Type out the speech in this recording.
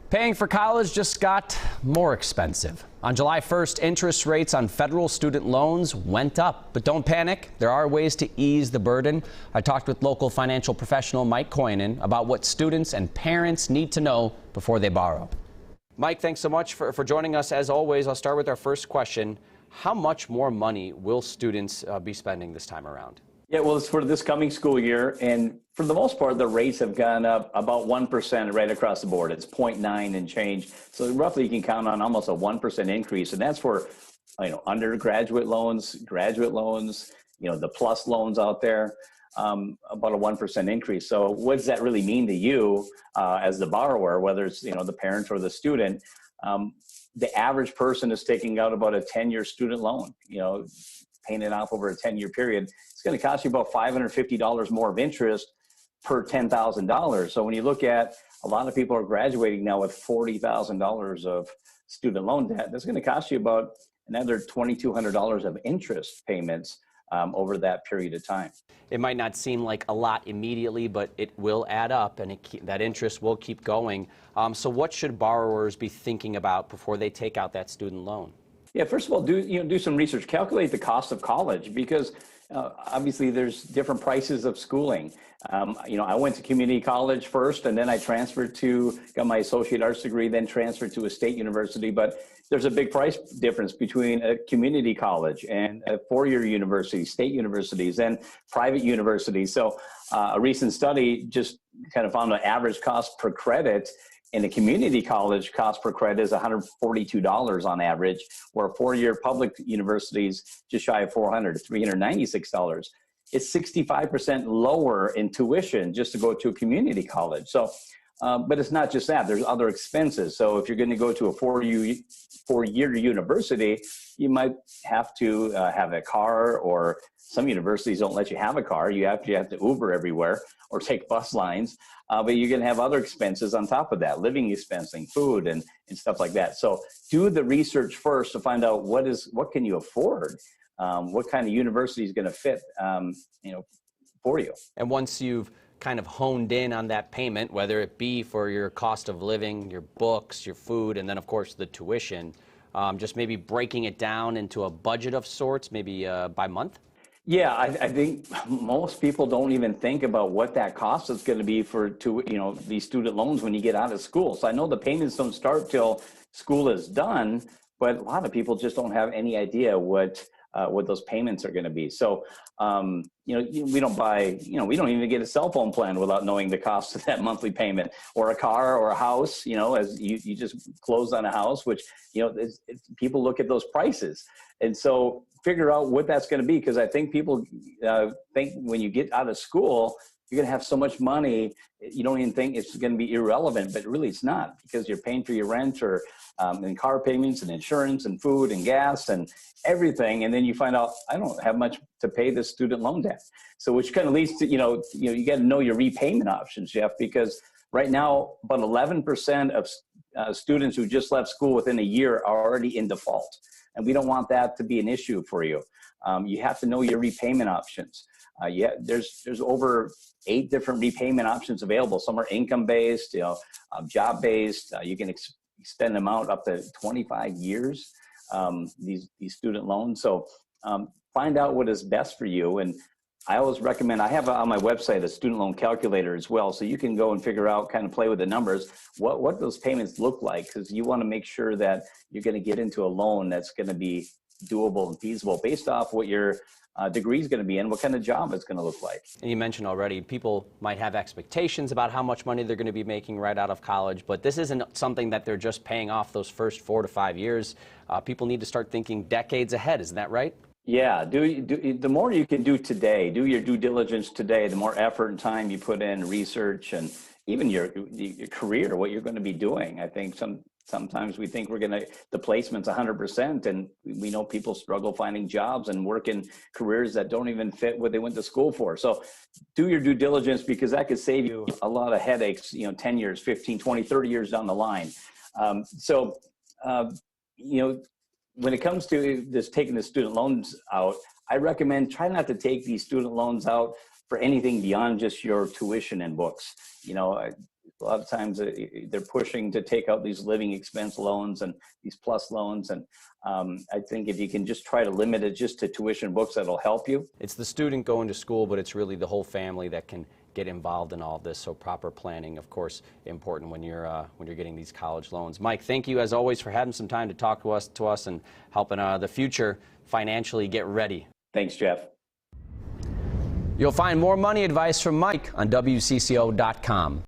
Paying for college just got more expensive. On July 1st, interest rates on federal student loans went up. But don't panic. There are ways to ease the burden. I talked with local financial professional Mike Kojonen about what students and parents need to know before they borrow. Mike, thanks so much for joining us. As always, I'll start with our first question. How much more money will students be spending this time around? Yeah, well, it's for this coming school year, and for the most part, the rates have gone up about 1% right across the board. It's 0.9 and change. So roughly you can count on almost a 1% increase, and that's for, undergraduate loans, graduate loans, the plus loans out there, about a 1% increase. So what does that really mean to you as the borrower, whether it's, the parent or the student? The average person is taking out about a 10-year student loan, paying it off over a 10-year period. It's going to cost you about $550 more of interest per $10,000. So when you look at, a lot of people are graduating now with $40,000 of student loan debt. That's going to cost you about another $2,200 of interest payments over that period of time. It might not seem like a lot immediately, but it will add up, and that interest will keep going. So what should borrowers be thinking about before they take out that student loan? Yeah, first of all, do some research. Calculate the cost of college, because obviously there's different prices of schooling. I went to community college first, and then I got my associate arts degree, then transferred to a state university. But there's a big price difference between a community college and a four-year university, state universities, and private universities. So a recent study just kind of found the average cost per credit in a community college cost per credit is $142 on average, where four-year public universities just shy of $400, $396. It's 65% lower in tuition just to go to a community college. So, but it's not just that. There's other expenses. So if you're going to go to a four-year university, you might have to have a car, or some universities don't let you have a car. You have to Uber everywhere or take bus lines. But you're going to have other expenses on top of that, living expensing, food, and stuff like that. So do the research first to find out what can you afford, what kind of university is going to fit, for you. And once you've kind of honed in on that payment, whether it be for your cost of living, your books, your food, and then of course the tuition, just maybe breaking it down into a budget of sorts, maybe by month? Yeah, I think most people don't even think about what that cost is going to be these student loans when you get out of school. So I know the payments don't start till school is done, but a lot of people just don't have any idea what those payments are going to be. So, we don't even get a cell phone plan without knowing the cost of that monthly payment, or a car or a house, as you just closed on a house, which, people look at those prices. And so figure out what that's going to be, because I think people think when you get out of school, you're going to have so much money, you don't even think it's going to be irrelevant, but really it's not, because you're paying for your rent, or and car payments and insurance and food and gas and everything. And then you find out, I don't have much to pay this student loan debt. So which kind of leads to, you got to know your repayment options, Jeff, because right now about 11% of students who just left school within a year are already in default. And we don't want that to be an issue for you. You have to know your repayment options. There's over 8 different repayment options available. Some are income-based, job-based. You can extend them out up to 25 years, these student loans. So find out what is best for you. And I always recommend, I have on my website a student loan calculator as well. So you can go and figure out, kind of play with the numbers, what those payments look like, because you want to make sure that you're going to get into a loan that's going to be doable and feasible based off what your degree is going to be and what kind of job it's going to look like. And you mentioned already, people might have expectations about how much money they're going to be making right out of college, but this isn't something that they're just paying off those first 4 to 5 years. People need to start thinking decades ahead. Isn't that right? Yeah, the more you can do today, do your due diligence today, the more effort and time you put in research, and even your career, what you're going to be doing. I think sometimes we think the placement's 100%, and we know people struggle finding jobs and work in careers that don't even fit what they went to school for. So do your due diligence, because that could save you a lot of headaches, 10 years, 15, 20, 30 years down the line. When it comes to taking the student loans out, I recommend try not to take these student loans out for anything beyond just your tuition and books. A lot of times they're pushing to take out these living expense loans and these plus loans. And I think if you can just try to limit it just to tuition books, that'll help you. It's the student going to school, but it's really the whole family that can get involved in all of this. So proper planning, of course, important when you're getting these college loans. Mike, thank you as always for having some time to talk to us and helping the future financially get ready. Thanks, Jeff. You'll find more money advice from Mike on WCCO.com.